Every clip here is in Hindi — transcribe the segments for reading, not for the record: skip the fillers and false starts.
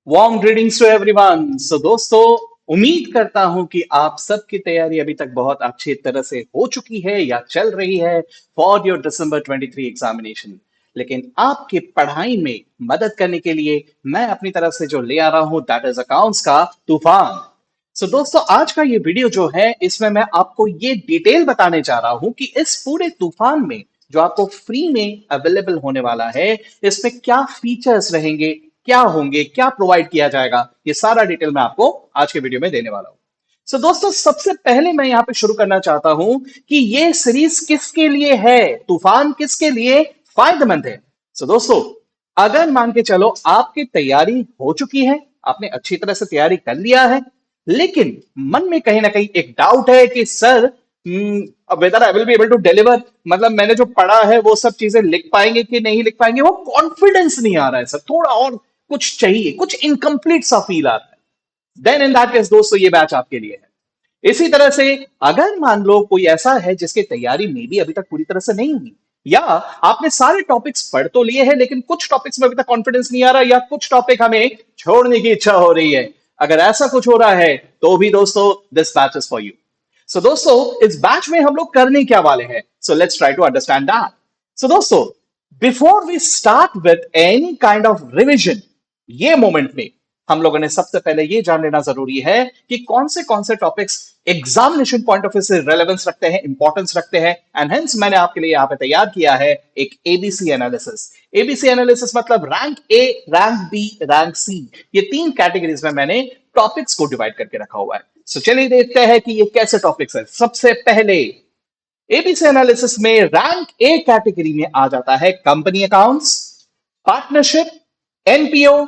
Warm greetings to everyone. So दोस्तों, उम्मीद करता हूं कि आप सबकी तैयारी अभी तक बहुत अच्छी तरह से हो चुकी है या चल रही है फॉर योर दिसंबर 23 एग्जामिनेशन। लेकिन आपकी पढ़ाई में मदद करने के लिए मैं अपनी तरफ से जो ले आ रहा हूं दैट इज अकाउंट्स का तूफान। सो दोस्तों, आज का ये वीडियो जो है इसमें मैं आपको ये डिटेल बताने जा रहा हूं कि इस पूरे तूफान में जो आपको फ्री में अवेलेबल होने वाला है इसमें क्या फीचर्स रहेंगे, क्या होंगे, क्या प्रोवाइड किया जाएगा, ये सारा डिटेल मैं आपको आज के वीडियो में देने वाला हूं। सो दोस्तों, सबसे पहले मैं यहां पे शुरू करना चाहता हूं कि ये सीरीज किसके लिए है, तूफान किसके लिए फायदेमंद है। सो दोस्तों, अगर मान के चलो आपकी तैयारी हो चुकी है, आपने अच्छी तरह से तैयारी कर लिया है, लेकिन मन में कहीं ना कहीं एक डाउट है कि sir whether I will be able to deliver, मतलब मैंने जो पढ़ा है वो सब चीजें लिख पाएंगे कि नहीं लिख पाएंगे, वो कॉन्फिडेंस नहीं आ रहा है सर, थोड़ा और कुछ चाहिए, कुछ इनकम्प्लीट सा फील आ रहा है। देन इन दैट केस दोस्तों, ये बैच आपके लिए है। इसी तरह से अगर मान लो कोई ऐसा है जिसकी तैयारी में भी अभी तक पूरी तरह से नहीं हुई, या आपने सारे टॉपिक्स पढ़ तो लिए हैं लेकिन कुछ टॉपिक्स में अभी तक कॉन्फिडेंस नहीं आ रहा, या कुछ टॉपिक हमें छोड़ने की इच्छा हो रही है, अगर ऐसा कुछ हो रहा है तो भी दोस्तों this batch is for you. So दोस्तों, इस बैच में हम लोग करने क्या वाले हैं, so let's try to understand that. So दोस्तों, before we start with any kind of revision, ये मोमेंट में हम लोगों ने सबसे पहले ये जान लेना जरूरी है कि कौन से topics examination point of view से रेलेवेंस रखते हैं, इंपॉर्टेंस रखते हैं। एंड हेंस मैंने आपके लिए यहां पे तैयार किया है एक एबीसी एनालिसिस। एबीसी एनालिसिस मतलब rank A, rank B, rank C, ये तीन कैटेगरीज में मैंने टॉपिक्स को डिवाइड करके रखा हुआ है। सो चलिए देखते हैं कि ये कैसे टॉपिक्स है। सबसे पहले एबीसी एनालिसिस में रैंक ए कैटेगरी में आ जाता है company accounts, partnership, NPO,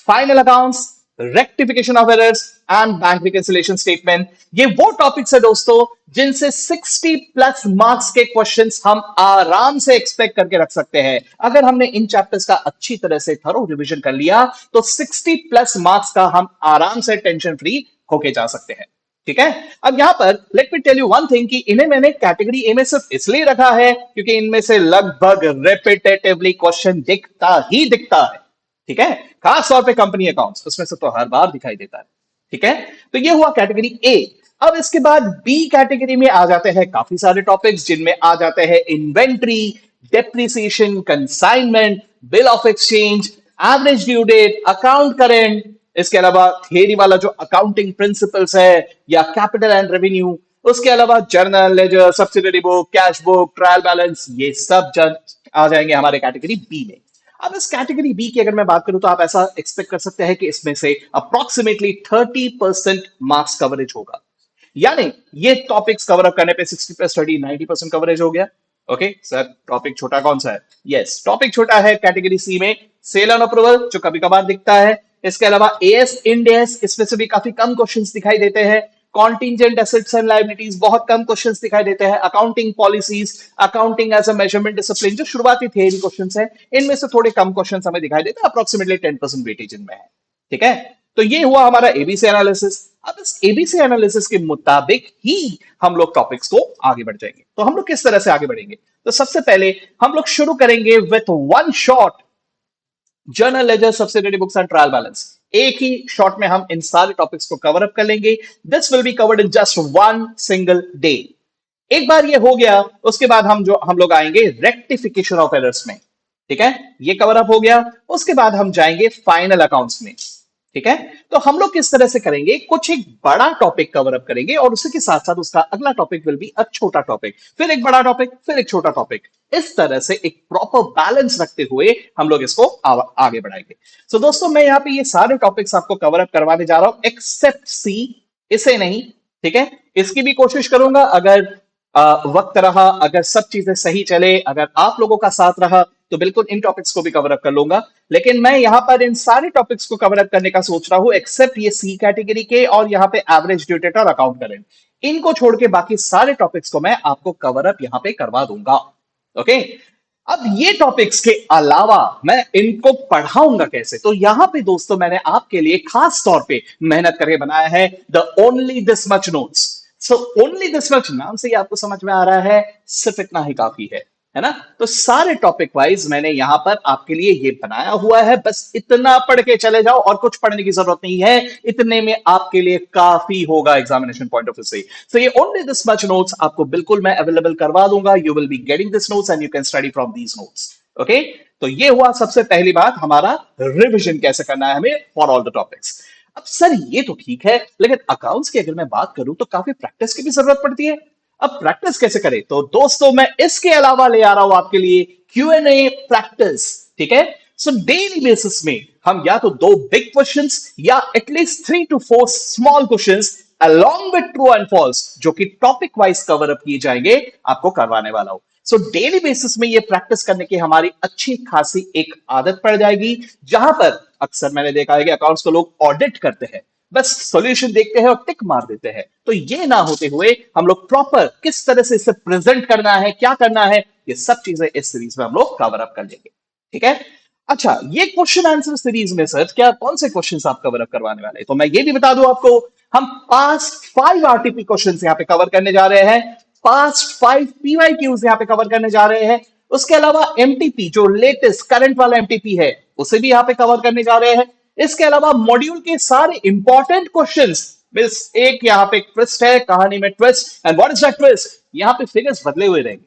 final accounts, rectification of errors and bank reconciliation statement. ये वो टॉपिक्स है दोस्तों जिनसे 60 प्लस मार्क्स के क्वेश्चंस हम आराम से एक्सपेक्ट करके रख सकते हैं। अगर हमने इन चैप्टर्स का अच्छी तरह से थरो रिवीजन कर लिया तो 60 प्लस मार्क्स का हम आराम से टेंशन फ्री होके जा सकते हैं। ठीक है। अब यहां पर let me tell you one thing कि इन्हें मैंने कैटेगरी ए में सिर्फ इसलिए रखा है क्योंकि इनमें से लगभग रिपीटेटिवली क्वेश्चन दिखता ही दिखता है। ठीक है। खास तौर पे कंपनी अकाउंट्स उसमें से तो हर बार दिखाई देता है। ठीक है। तो ये हुआ कैटेगरी ए। अब इसके बाद बी कैटेगरी में आ जाते हैं काफी सारे टॉपिक्स जिनमें आ जाते हैं inventory, depreciation, consignment, bill of exchange, average due date, account current, इसके अलावा थियरी वाला जो अकाउंटिंग प्रिंसिपल्स है या कैपिटल एंड रेवेन्यू, उसके अलावा journal, ledger, subsidiary book, cash book, trial balance, ये सब आ जाएंगे हमारे कैटेगरी बी में। अब इस कैटेगरी बी की अगर मैं बात करूं तो आप ऐसा एक्सपेक्ट कर सकते हैं कि इसमें से अप्रोक्सीमेटली 30% मार्क्स कवरेज होगा। यानी ये टॉपिक्स कवर अप करने पे 60 प्लस 30 90% कवरेज हो गया। ओके सर, टॉपिक छोटा कौन सा है? यस, टॉपिक छोटा है कैटेगरी सी में सेल एंड अप्रूवल, जो कभी कभार दिखता है। इसके अलावा एएस इंड एस, इसमें से भी काफी कम क्वेश्चंस दिखाई देते हैं। कॉन्टिंजेंट एसेट्स एंड लायबिलिटीज, बहुत कम क्वेश्चंस दिखाई देते हैं। Accounting policies, accounting as a measurement discipline, जो शुरुआती थियरी क्वेश्चंस है, इनमें से थोड़े कम क्वेश्चंस हमें दिखाई देते हैं। अप्रोक्सीमेटली 10% वेटेज इनमें है। ठीक है। तो ये हुआ हमारा एबीसी एनालिसिस। अब इस एबीसी एनालिसिस के मुताबिक ही हम लोग टॉपिक्स को आगे बढ़ जाएंगे। तो हम लोग किस तरह से आगे बढ़ेंगे? तो सबसे पहले हम लोग शुरू करेंगे with one shot journal, ledger, subsidiary books and trial balance. एक ही शॉट में हम इन सारे टॉपिक्स को कवर अप कर लेंगे। This will be covered in just one single day. एक बार ये हो गया, उसके बाद हम लोग आएंगे रेक्टिफिकेशन ऑफ एरर्स में। ठीक है, ये कवर अप हो गया। उसके बाद हम जाएंगे फाइनल अकाउंट्स में। ठीक है। तो हम लोग किस तरह से करेंगे, कुछ एक बड़ा टॉपिक कवर अप करेंगे और उसी के साथ साथ उसका अगला टॉपिक विल बी अ छोटा टॉपिक, फिर एक बड़ा टॉपिक, फिर एक छोटा टॉपिक। इस तरह से एक प्रॉपर बैलेंस रखते हुए हम लोग इसको आगे बढ़ाएंगे। सो दोस्तों, मैं यहाँ पे ये सारे टॉपिक्स आपको कवर अप करवाने जा रहा हूं एक्सेप्ट सी, इसे नहीं। ठीक है। इसकी भी कोशिश करूंगा, अगर वक्त रहा, अगर सब चीजें सही चले, अगर आप लोगों का साथ रहा तो बिल्कुल इन टॉपिक्स को भी कवर अप कर लूंगा। लेकिन मैं यहां पर इन सारे टॉपिक्स को कवर अप करने का सोच रहा हूं एक्सेप्ट ये सी कैटेगरी के और यहां पे एवरेज ड्यू डेट और अकाउंट करेंट। इनको छोड़ के बाकी सारे टॉपिक्स को मैं आपको कवर अप यहां पे करवा दूंगा। ओके। अब ये टॉपिक्स के अलावा मैं इनको पढ़ाऊंगा कैसे, तो यहां पे दोस्तों मैंने आपके लिए खास तौर पे मेहनत करके बनाया है the only this much notes. So only this much नाम से ही आपको समझ में आ रहा है सिर्फ इतना ही काफी है। है ना। तो सारे टॉपिक वाइज मैंने यहां पर आपके लिए ये बनाया हुआ है, बस इतना पढ़ के चले जाओ और कुछ पढ़ने की जरूरत नहीं है, इतने में आपके लिए काफी होगा एग्जामिनेशन पॉइंट ऑफ व्यू से। सो ये ओनली दिस मच नोट्स आपको बिल्कुल मैं अवेलेबल करवा दूंगा, you will be getting this notes and you can study from these notes. Okay, तो ये हुआ सबसे पहली बात, हमारा रिविजन कैसे करना है हमें फॉर ऑल द टॉपिक्स। अब सर ये तो ठीक है, लेकिन अकाउंट्स की अगर मैं बात करूं तो काफी प्रैक्टिस की भी जरूरत पड़ती है। अब प्रैक्टिस कैसे करें, तो दोस्तों मैं इसके अलावा ले आ रहा हूं आपके लिए Q&A प्रैक्टिस। ठीक है, सो डेली बेसिस में हम या तो दो बिग क्वेश्चंस या at least 3 to 4 small questions along with true and false जो कि टॉपिक वाइज कवर अप किए जाएंगे आपको करवाने वाला हूं। सो डेली बेसिस में ये प्रैक्टिस करने की हमारी अच्छी खासी एक आदत पड़ जाएगी, जहां पर अक्सर मैंने देखा है कि अकाउंट्स को लोग ऑडिट करते हैं, बस सॉल्यूशन देखते हैं और टिक मार देते हैं। तो ये ना होते हुए हम लोग प्रॉपर किस तरह से इसे प्रेजेंट करना है, क्या करना है, ये सब चीजें इस सीरीज में हम लोग कवर अप कर लेंगे। ठीक है, अच्छा ये क्वेश्चन आंसर सीरीज में सर क्या कौन से क्वेश्चंस आप कवर अप करवाने वाले हैं, तो मैं ये भी बता दूं आपको, हम पास्ट 5 आरटीपी क्वेश्चंस यहां पे कवर करने जा रहे हैं, पास्ट 5 पीवाईक्यूज यहां पे कवर करने जा रहे हैं, उसके अलावा एमटीपी जो लेटेस्ट करंट वाला एमटीपी है उसे भी यहां पे कवर करने जा रहे हैं। इसके अलावा मॉड्यूल के सारे इंपॉर्टेंट क्वेश्चंस, बस एक यहां पे ट्विस्ट है, कहानी में twist, and what is that twist, यहां पे फिगर्स बदले हुए रहेंगे।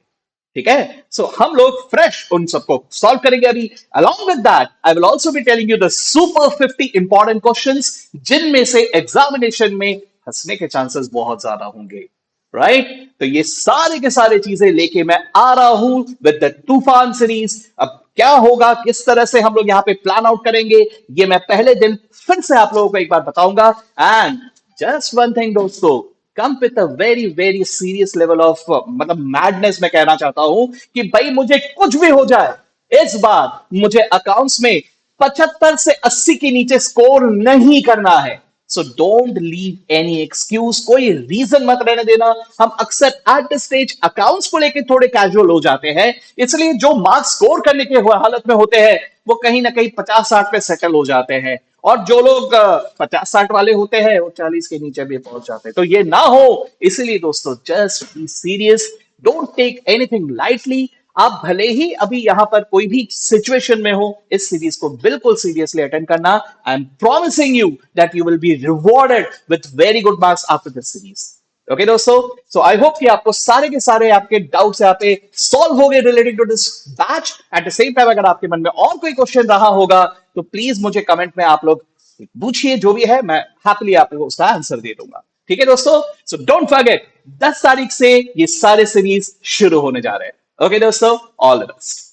ठीक है, सो हम लोग फ्रेश उन सबको सॉल्व करेंगे अभी। Along with that I will also be telling you the super 50 important questions जिनमें से एग्जामिनेशन में फंसने के चांसेस बहुत ज्यादा होंगे। राइट, तो ये सारे के सारे चीजें लेके मैं आ रहा हूं विद द तूफान सीरीज। अब क्या होगा, किस तरह से हम लोग यहां पे प्लान आउट करेंगे, ये मैं पहले दिन फिर से आप लोगों को एक बार बताऊंगा। एंड जस्ट वन थिंग दोस्तों, come with a very very serious level of मतलब मैडनेस, मैं कहना चाहता हूं कि भाई मुझे कुछ भी हो जाए इस बार मुझे अकाउंट्स में 75 से 80 के नीचे स्कोर नहीं करना है। So don't leave any excuse, कोई रीजन मत रहने देना। हम अक्सर एट द स्टेज अकाउंट्स को लेकर थोड़े कैजुअल हो जाते हैं, इसलिए जो मार्क्स स्कोर करने के हालत में होते हैं वो कहीं ना कहीं 50-60 पे सेटल हो जाते हैं, और जो लोग 50-60 वाले होते हैं वो 40 के नीचे भी पहुंच जाते हैं। तो ये ना हो, इसलिए दोस्तों just be serious, don't take anything lightly. आप भले ही अभी यहां पर कोई भी सिचुएशन में हो, इस सीरीज को बिल्कुल सीरियसली अटेंड करना। I am promising you that you will be rewarded with very good marks after this series. Okay दोस्तों, सो आई होप कि आपको सारे के सारे आपके डाउट्स यहाँ पे सॉल्व हो गए relating to this batch. At the same time अगर आपके मन में और कोई क्वेश्चन रहा होगा तो प्लीज मुझे कमेंट में आप लोग पूछिए, जो भी है मैं हैप्पीली आपको उसका आंसर दे दूंगा। ठीक है दोस्तों, सो डोंट फॉरगेट 10 तारीख से ये सारे सीरीज शुरू होने जा रहे हैं। ओके दोस्तों, ऑल द बेस्ट।